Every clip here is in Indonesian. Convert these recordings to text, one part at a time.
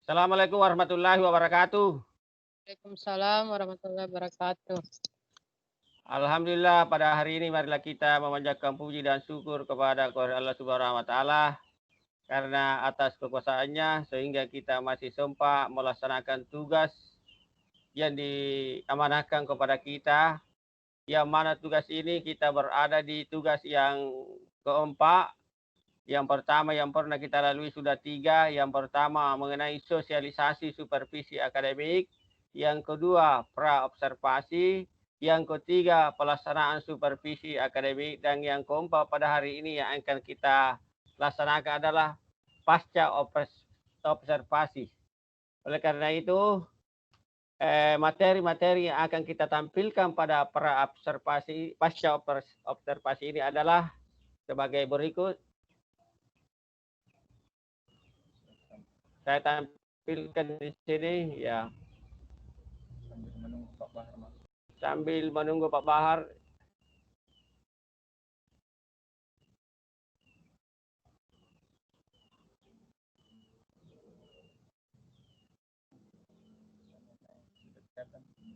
Assalamualaikum warahmatullahi wabarakatuh. Waalaikumsalam warahmatullahi wabarakatuh. Alhamdulillah pada hari ini marilah kita memanjatkan puji dan syukur kepada Allah Subhanahu wa taala karena atas kekuasaannya sehingga kita masih sempat melaksanakan tugas yang diamanahkan kepada kita. Yang mana tugas ini kita berada di tugas yang keempat. Yang pertama yang pernah kita lalui sudah 3. Yang pertama mengenai sosialisasi supervisi akademik. Yang kedua pra-observasi. Yang ketiga pelaksanaan supervisi akademik. Dan yang keempat pada hari ini yang akan kita laksanakan adalah pasca observasi. Oleh karena itu materi-materi yang akan kita tampilkan pada pra-observasi pasca observasi ini adalah sebagai berikut. Saya tampilkan di sini ya. Sambil menunggu Pak Bahar.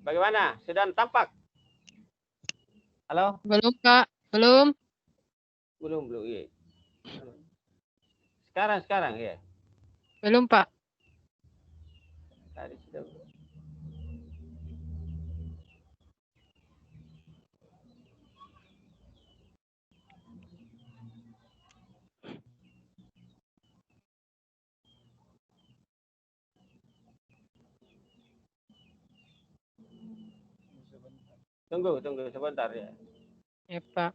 Bagaimana? Sudah tampak? Halo? Belum, Pak. Belum. Belum, iya. Sekarang ya. Belum, Pak. Tadi sudah. Tunggu sebentar ya. Ya, Pak.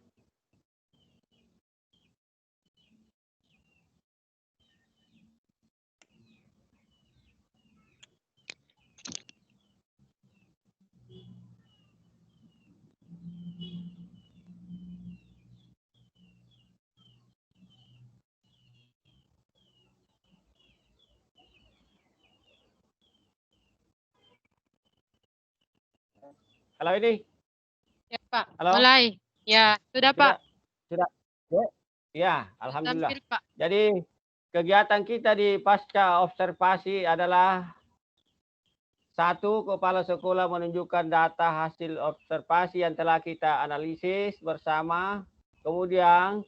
Halo ini. Ya, Pak. Halo? Mulai. Ya, sudah, Pak. Sudah. Ya, alhamdulillah. Tampil, Pak. Jadi kegiatan kita di pasca observasi adalah 1. Kepala sekolah menunjukkan data hasil observasi yang telah kita analisis bersama. Kemudian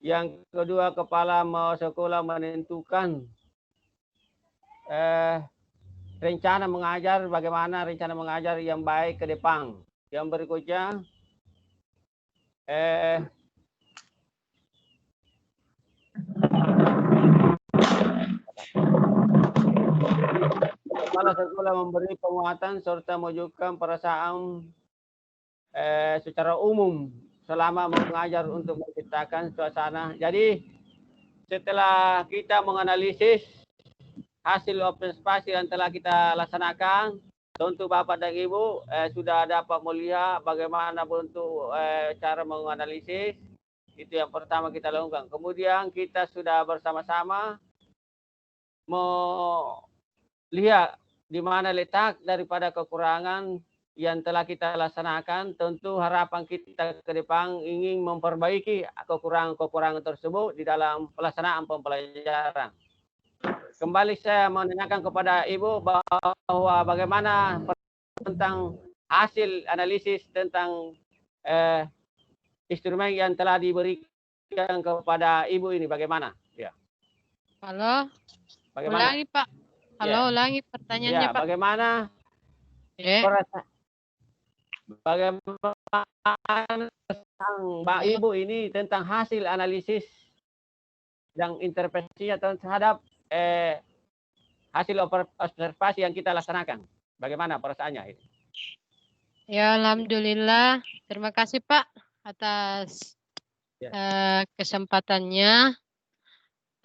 yang kedua, kepala sekolah menentukan rencana mengajar, bagaimana rencana mengajar yang baik ke depan. Yang berikutnya, kepala sekolah memberi penguatan serta menunjukkan perasaan secara umum selama mengajar untuk menciptakan suasana. Jadi setelah kita menganalisis hasil observasi yang telah kita laksanakan, tentu Bapak dan Ibu sudah dapat melihat bagaimana bentuk cara menganalisis. Itu yang pertama kita lakukan. Kemudian kita sudah bersama-sama melihat di mana letak daripada kekurangan yang telah kita laksanakan. Tentu harapan kita ke depan ingin memperbaiki kekurangan-kekurangan tersebut di dalam pelaksanaan pembelajaran. Kembali saya menanyakan kepada Ibu bahwa bagaimana tentang hasil analisis tentang instrumen yang telah diberikan kepada Ibu ini bagaimana? Ya. Halo. Bagaimana? Ulangi, Pak. Halo, ulangi pertanyaannya, Ya, Pak. bagaimana? Bagaimana Mbak Ibu ini tentang hasil analisis dan interpretasi terhadap hasil observasi yang kita laksanakan. Bagaimana perasaannya ini? Ya, alhamdulillah. Terima kasih, Pak, atas kesempatannya.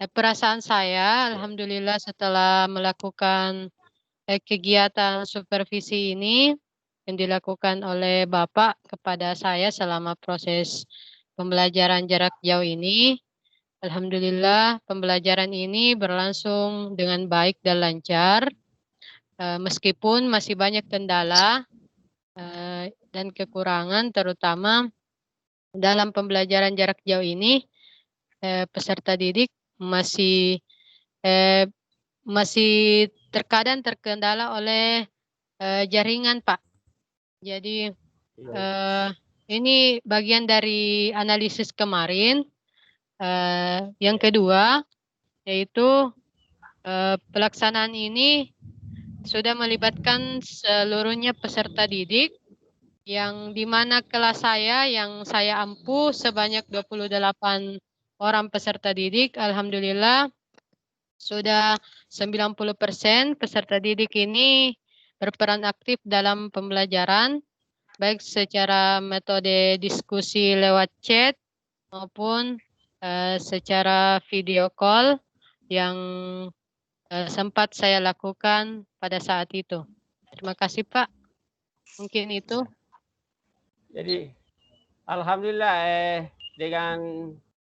Perasaan saya, alhamdulillah, setelah melakukan kegiatan supervisi ini yang dilakukan oleh Bapak kepada saya selama proses pembelajaran jarak jauh ini. Alhamdulillah pembelajaran ini berlangsung dengan baik dan lancar. Meskipun masih banyak kendala dan kekurangan, terutama dalam pembelajaran jarak jauh ini, peserta didik masih masih terkadang terkendala oleh jaringan, Pak. Jadi ini bagian dari analisis kemarin. Yang kedua, yaitu pelaksanaan ini sudah melibatkan seluruhnya peserta didik, yang di mana kelas saya yang saya ampuh sebanyak 28 orang peserta didik. Alhamdulillah sudah 90% peserta didik ini berperan aktif dalam pembelajaran, baik secara metode diskusi lewat chat maupun secara video call yang sempat saya lakukan pada saat itu. Terima kasih, Pak. Mungkin itu. Jadi alhamdulillah dengan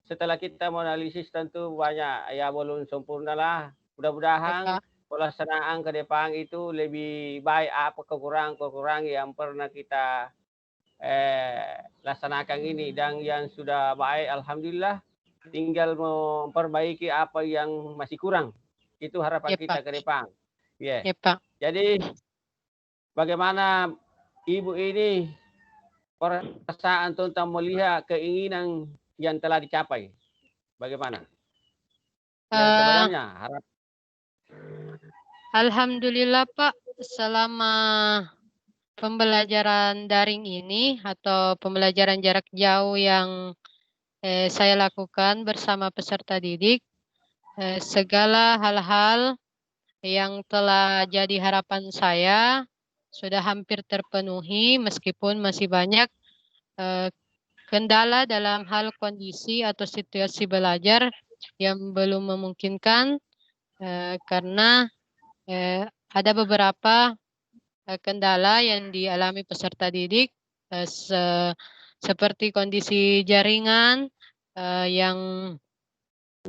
setelah kita menganalisis tentu banyak ya belum sempurna lah. Ya, Mudah-mudahan Pak. pelaksanaan ke depan itu lebih baik, apa kekurangan yang pernah kita laksanakan ini, dan yang sudah baik alhamdulillah, tinggal memperbaiki apa yang masih kurang. Itu harapan Ya, kita Pak. ke depan. Ya, Pak. Jadi bagaimana Ibu ini perasaan tentang melihat keinginan yang telah dicapai? Bagaimana? Yang sebenarnya harap Alhamdulillah, Pak, selama pembelajaran daring ini atau pembelajaran jarak jauh yang saya lakukan bersama peserta didik, segala hal-hal yang telah jadi harapan saya sudah hampir terpenuhi, meskipun masih banyak kendala dalam hal kondisi atau situasi belajar yang belum memungkinkan, karena ada beberapa kendala yang dialami peserta didik, seperti kondisi jaringan yang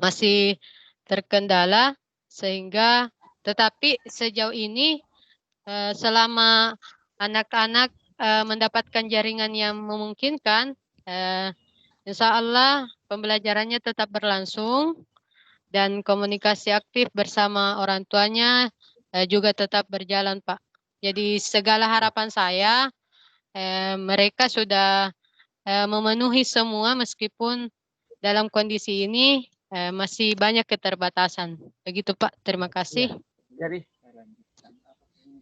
masih terkendala, sehingga tetapi sejauh ini selama anak-anak mendapatkan jaringan yang memungkinkan, insya Allah pembelajarannya tetap berlangsung dan komunikasi aktif bersama orang tuanya juga tetap berjalan, Pak. Jadi segala harapan saya mereka sudah memenuhi semua, meskipun dalam kondisi ini masih banyak keterbatasan. Begitu, Pak. Terima kasih. jadi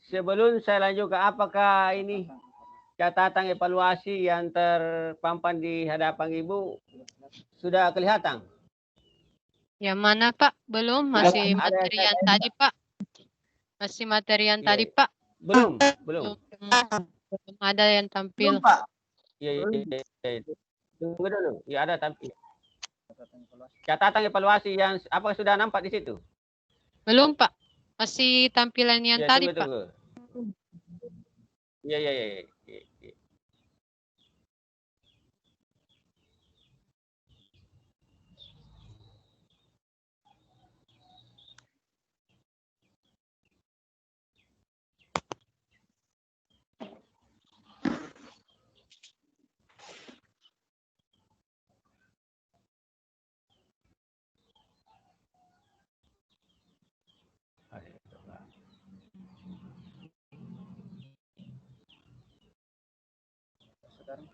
sebelum saya lanjutkan, apakah ini catatan evaluasi yang terpampang di hadapan Ibu sudah kelihatan? Yang mana, Pak? Belum, masih Ada materi yang tadi, Pak. Masih materi yang tadi, Pak. Belum. Belum ada yang tampil. Belum, Pak. Iya. Tunggu dulu. Ya, ada tampil. Catatan evaluasi yang apa sudah nampak di situ? Belum, Pak. Masih tampilan yang Ya, tadi, Pak. tunggu. Iya.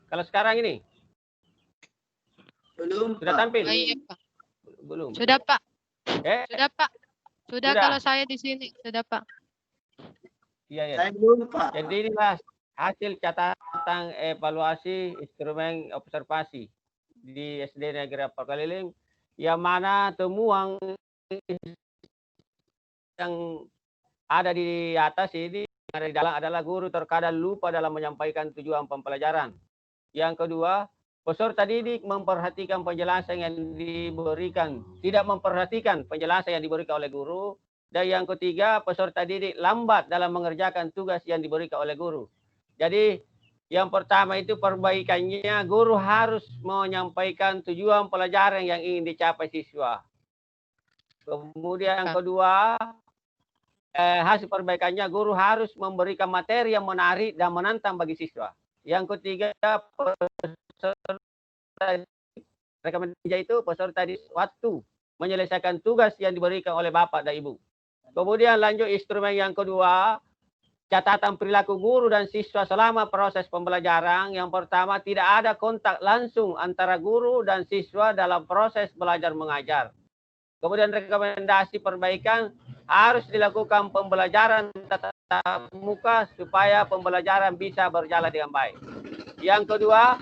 Kalau sekarang ini belum sudah tampil? Oh, iya, Pak. Belum. Sudah, Pak. Sudah, Pak. Sudah, Sudah. kalau saya di sini. Sudah, Pak. Iya. Saya belum, Pak. Jadi inilah hasil catatan evaluasi instrumen observasi di SD Negeri Pakaliling, yang mana temuan yang ada di atas ini, yang ada di dalam adalah guru terkadang lupa dalam menyampaikan tujuan pembelajaran. Yang kedua, peserta didik memperhatikan penjelasan yang diberikan, tidak memperhatikan penjelasan yang diberikan oleh guru. Dan yang ketiga, peserta didik lambat dalam mengerjakan tugas yang diberikan oleh guru. Jadi yang pertama itu perbaikannya, guru harus menyampaikan tujuan pelajaran yang ingin dicapai siswa. Kemudian yang kedua, hasil perbaikannya, guru harus memberikan materi yang menarik dan menantang bagi siswa. Yang ketiga, rekomendasi itu peserta di waktu menyelesaikan tugas yang diberikan oleh Bapak dan Ibu. Kemudian lanjut instrumen yang kedua, catatan perilaku guru dan siswa selama proses pembelajaran. Yang pertama, tidak ada kontak langsung antara guru dan siswa dalam proses belajar mengajar. Kemudian rekomendasi perbaikan, harus dilakukan pembelajaran tatap muka supaya pembelajaran bisa berjalan dengan baik. Yang kedua,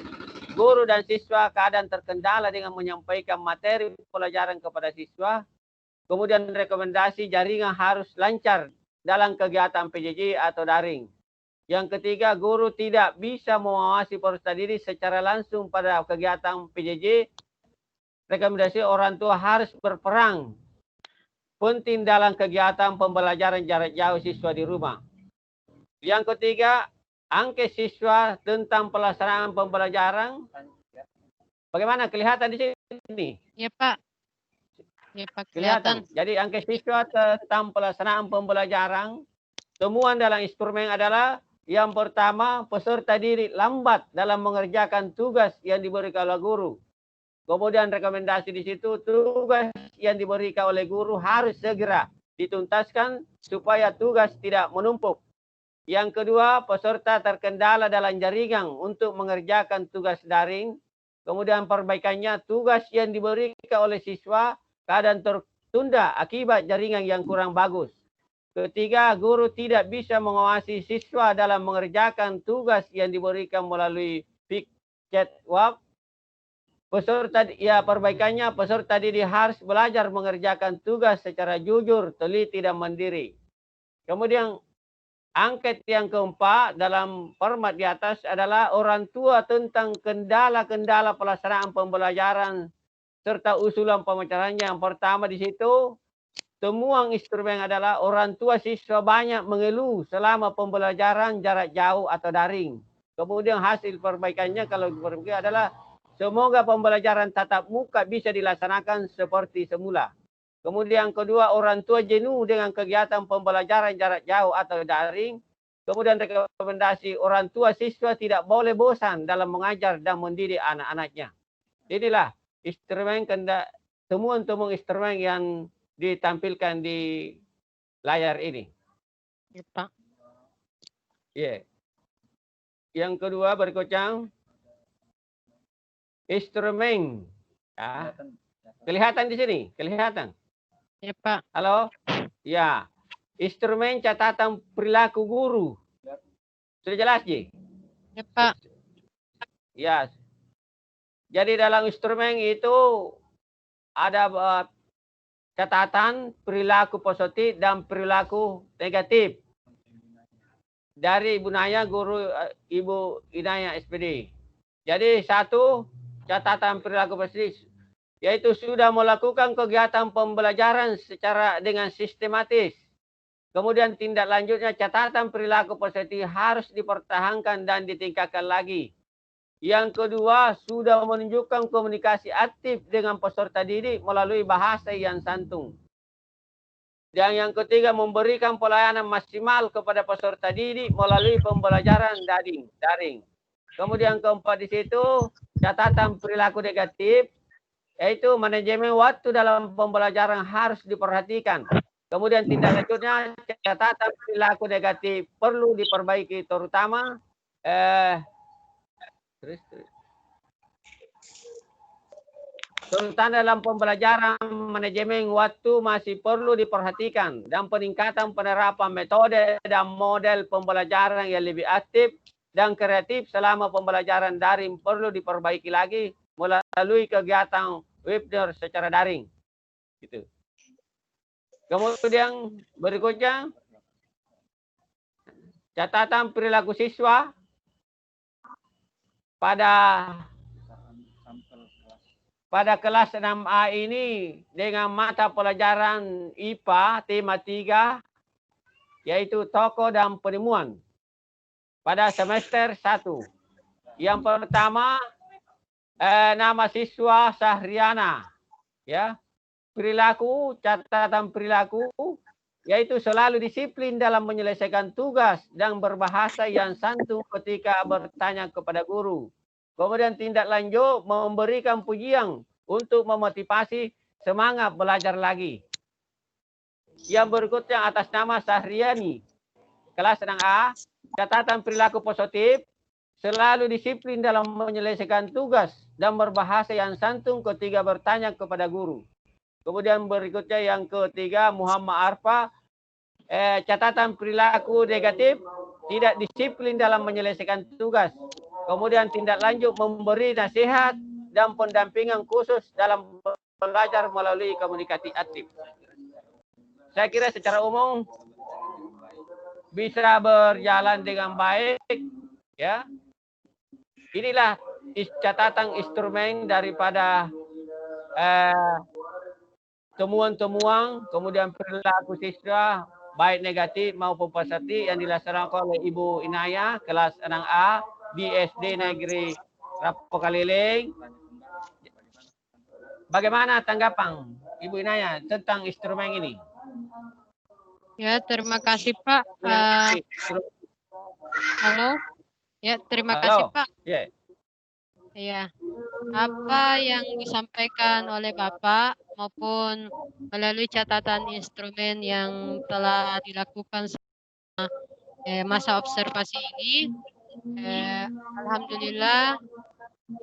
guru dan siswa keadaan terkendala dengan menyampaikan materi pelajaran kepada siswa. Kemudian rekomendasi jaringan harus lancar dalam kegiatan PJJ atau daring. Yang ketiga, guru tidak bisa mengawasi peserta didik secara langsung pada kegiatan PJJ. Rekomendasi orang tua harus berperan penting dalam kegiatan pembelajaran jarak jauh siswa di rumah. Yang ketiga, angket siswa tentang pelaksanaan pembelajaran. Bagaimana kelihatan di sini? Ya, Pak. Ya, Pak, Kelihatan. kelihatan. Jadi angket siswa tentang pelaksanaan pembelajaran, temuan dalam instrumen adalah yang pertama, peserta didik lambat dalam mengerjakan tugas yang diberikan oleh guru. Kemudian rekomendasi di situ, tugas yang diberikan oleh guru harus segera dituntaskan supaya tugas tidak menumpuk. Yang kedua, peserta terkendala dalam jaringan untuk mengerjakan tugas daring. Kemudian perbaikannya, tugas yang diberikan oleh siswa keadaan tertunda akibat jaringan yang kurang bagus. Ketiga, guru tidak bisa mengawasi siswa dalam mengerjakan tugas yang diberikan melalui chat web. Perbaikannya, peserta didik harus belajar mengerjakan tugas secara jujur, teliti, dan mandiri. Kemudian angket yang keempat dalam format di atas adalah orang tua tentang kendala-kendala pelaksanaan pembelajaran serta usulan pemecahannya. Yang pertama di situ, temuan instrumen adalah orang tua siswa banyak mengeluh selama pembelajaran jarak jauh atau daring. Kemudian hasil perbaikannya kalau diperbaiki adalah semoga pembelajaran tatap muka bisa dilaksanakan seperti semula. Kemudian kedua, orang tua jenuh dengan kegiatan pembelajaran jarak jauh atau daring. Kemudian rekomendasi orang tua siswa tidak boleh bosan dalam mengajar dan mendidik anak-anaknya. Inilah instrumen temuan-temuan instrumen yang ditampilkan di layar ini. Ya, Pak. Yeah. Yang kedua berikutnya instrumen. Ya. Kelihatan di sini, kelihatan. Ya, Pak. Halo? Ya. Instrumen catatan perilaku guru. Sudah jelas, Ji? Ya, Pak. Ya. Jadi dalam instrumen itu ada catatan perilaku positif dan perilaku negatif. Dari Ibu Naya, guru Ibu Inaya SPD. Jadi satu, catatan perilaku positif, yaitu sudah melakukan kegiatan pembelajaran secara dengan sistematis. Kemudian tindak lanjutnya, catatan perilaku positif harus dipertahankan dan ditingkatkan lagi. Yang kedua, sudah menunjukkan komunikasi aktif dengan peserta didik melalui bahasa yang santun. Dan yang ketiga, memberikan pelayanan maksimal kepada peserta didik melalui pembelajaran daring. Kemudian keempat di situ, catatan perilaku negatif, yaitu manajemen waktu dalam pembelajaran harus diperhatikan. Kemudian tindak lanjutnya, catatan perilaku negatif perlu diperbaiki, terutama terutama dalam pembelajaran manajemen waktu masih perlu diperhatikan dan peningkatan penerapan metode dan model pembelajaran yang lebih aktif dan kreatif selama pembelajaran daring perlu diperbaiki lagi melalui kegiatan webinar secara daring. Gitu. Kemudian berikutnya, catatan perilaku siswa pada kelas 6A ini dengan mata pelajaran IPA tema 3 yaitu tokoh dan penemuan pada semester 1. Yang pertama nama siswa Sahriana, ya. Perilaku, catatan perilaku yaitu selalu disiplin dalam menyelesaikan tugas dan berbahasa yang santun ketika bertanya kepada guru. Kemudian tindak lanjut, memberikan pujian untuk memotivasi semangat belajar lagi. Yang berikutnya atas nama Sahriani, kelas 6A, catatan perilaku positif, selalu disiplin dalam menyelesaikan tugas dan berbahasa yang santun ketika bertanya kepada guru. Kemudian berikutnya yang ketiga Muhammad Arfa, catatan perilaku negatif, tidak disiplin dalam menyelesaikan tugas. Kemudian tindak lanjut memberi nasihat dan pendampingan khusus dalam belajar melalui komunikasi aktif. Saya kira secara umum bisa berjalan dengan baik, ya. Inilah catatan instrumen daripada temuan-temuan, kemudian perilaku siswa baik negatif maupun positif yang dilaksanakan oleh Ibu Inaya kelas 6A di SD Negeri Rapo Kaliling. Bagaimana tanggapan Ibu Inaya tentang instrumen ini? Ya, terima kasih Pak. Halo. Ya, terima kasih Pak. Yeah. Ya, apa yang disampaikan oleh Bapak maupun melalui catatan instrumen yang telah dilakukan selama masa observasi ini, alhamdulillah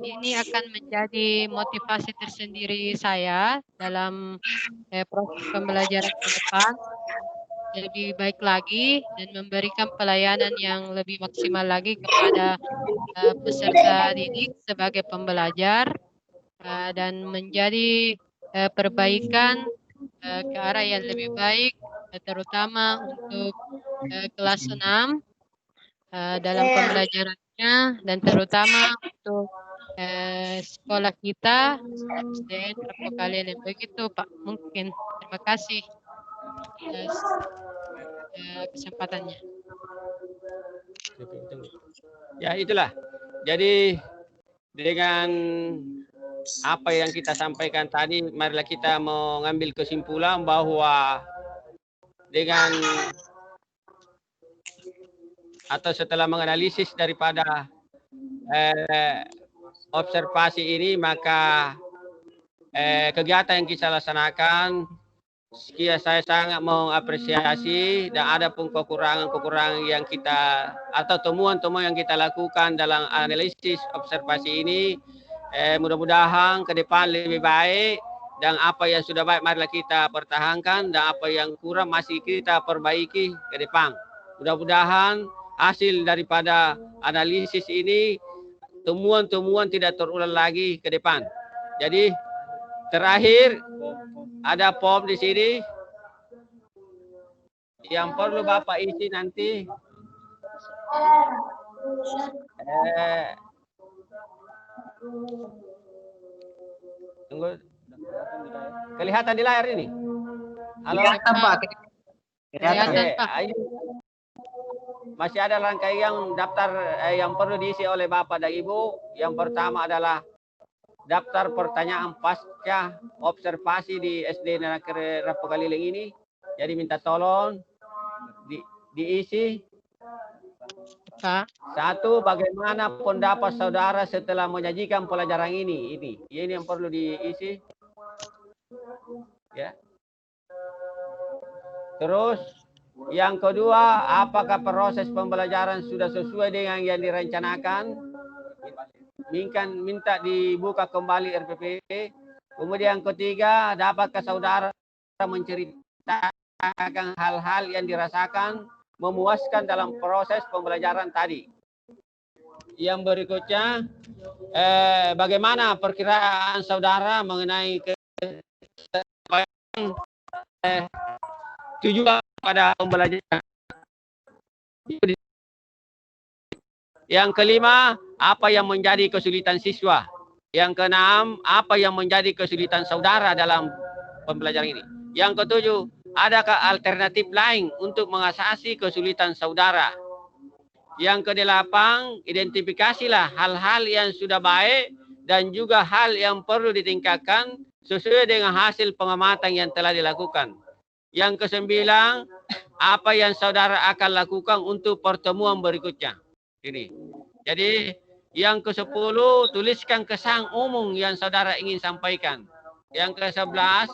ini akan menjadi motivasi tersendiri saya dalam proses pembelajaran ke depan lebih baik lagi dan memberikan pelayanan yang lebih maksimal lagi kepada peserta didik sebagai pembelajar dan menjadi perbaikan ke arah yang lebih baik, terutama untuk kelas 6 dalam pembelajarannya dan terutama untuk sekolah kita SDN Rapo Kaliling. Begitu Pak, mungkin. Terima kasih kesempatannya. Ya, itulah. Jadi dengan apa yang kita sampaikan tadi, marilah kita mengambil kesimpulan bahwa dengan atau setelah menganalisis daripada observasi ini, maka kegiatan yang kita laksanakan, saya sangat mengapresiasi dan ada pun kekurangan-kekurangan yang kita atau temuan-temuan yang kita lakukan dalam analisis observasi ini, mudah-mudahan ke depan lebih baik dan apa yang sudah baik marilah kita pertahankan dan apa yang kurang masih kita perbaiki ke depan. Mudah-mudahan hasil daripada analisis ini temuan-temuan tidak terulang lagi ke depan. Jadi terakhir ada form di sini yang perlu Bapak isi nanti. Tunggu. Kelihatan di layar ini? Halo? Kelihatan Pak. Kelihatan Pak. Masih ada rangkaian daftar yang perlu diisi oleh Bapak dan Ibu. Yang pertama adalah daftar pertanyaan pasca observasi di SD Negeri Rapo Kaliling ini. Jadi minta tolong diisi. Pak. Satu, bagaimana pendapat saudara setelah menyajikan pelajaran ini? Ini yang perlu diisi. Ya. Terus yang kedua, apakah proses pembelajaran sudah sesuai dengan yang direncanakan? Minta dibuka kembali RPP. Kemudian yang ketiga, dapatkah saudara menceritakan hal-hal yang dirasakan memuaskan dalam proses pembelajaran tadi? Yang berikutnya, bagaimana perkiraan saudara mengenai tujuan pada pembelajaran? Yang kelima, apa yang menjadi kesulitan siswa? Yang keenam, apa yang menjadi kesulitan saudara dalam pembelajaran ini? Yang ketujuh, adakah alternatif lain untuk mengatasi kesulitan saudara? Yang kedelapan, identifikasilah hal-hal yang sudah baik dan juga hal yang perlu ditingkatkan sesuai dengan hasil pengamatan yang telah dilakukan. Yang kesembilan, apa yang saudara akan lakukan untuk pertemuan berikutnya. Ini. Jadi yang ke-10, tuliskan kesan umum yang saudara ingin sampaikan. Yang ke-11,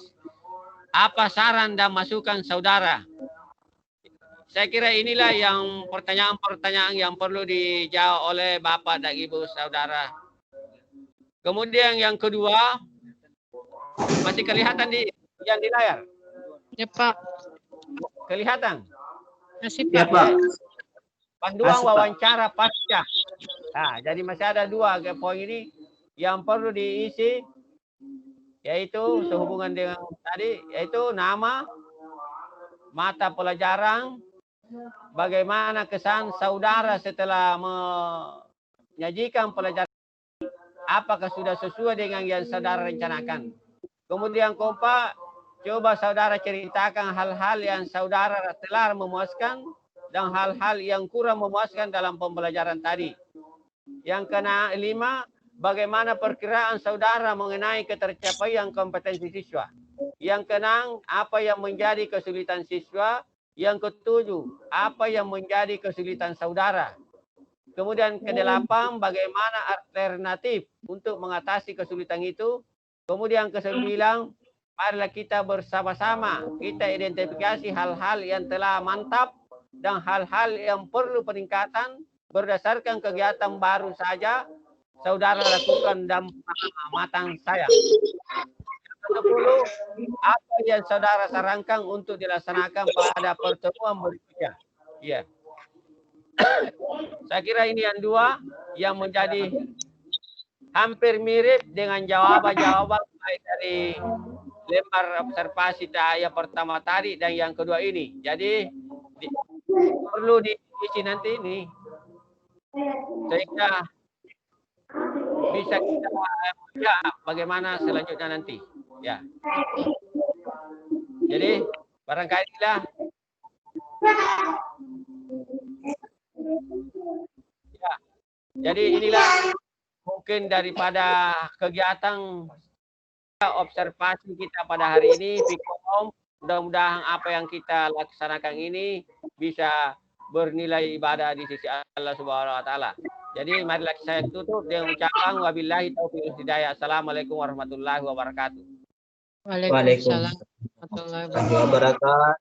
Apa saran dan masukan saudara? Saya kira inilah yang pertanyaan-pertanyaan yang perlu dijawab oleh Bapak dan Ibu saudara. Kemudian yang kedua, masih kelihatan di layar? Ya Pak, Kelihatan? masih Ya, Pak. Pak. Panduan Masuk, Pak. wawancara pasca. Nah, jadi masih ada dua poin ini yang perlu diisi, yaitu sehubungan dengan tadi, yaitu nama, mata pelajaran, bagaimana kesan saudara setelah menyajikan pelajaran, apakah sudah sesuai dengan yang saudara rencanakan. Kemudian keempat, coba saudara ceritakan hal-hal yang saudara telah memuaskan dan hal-hal yang kurang memuaskan dalam pembelajaran tadi. Yang kelima, bagaimana perkiraan saudara mengenai ketercapaian kompetensi siswa. Yang keenam, apa yang menjadi kesulitan siswa. Yang ketujuh, apa yang menjadi kesulitan saudara. Kemudian kedelapan, bagaimana alternatif untuk mengatasi kesulitan itu. Kemudian kesembilan, marilah kita bersama-sama kita identifikasi hal-hal yang telah mantap dan hal-hal yang perlu peningkatan berdasarkan kegiatan baru saja saudara lakukan dalam pengamatan saya. 10, apa yang saudara sarankan untuk dilaksanakan pada pertemuan berikutnya. Ya. Saya kira ini yang dua yang menjadi hampir mirip dengan jawaban-jawaban baik dari lembar observasi daya pertama tadi dan yang kedua ini. Jadi perlu diisi nanti ini sehingga bisa kita ya, bagaimana selanjutnya nanti. Ya. Jadi barangkali lah ya. Jadi inilah mungkin daripada kegiatan observasi kita pada hari ini. Mudah-mudahan apa yang kita laksanakan ini bisa bernilai ibadah di sisi Allah Subhanahu wa taala. Jadi marilah saya tutup dengan ucapan wabillahi taufiq hidayah. Assalamualaikum warahmatullahi wabarakatuh. Waalaikumsalam warahmatullahi wabarakatuh.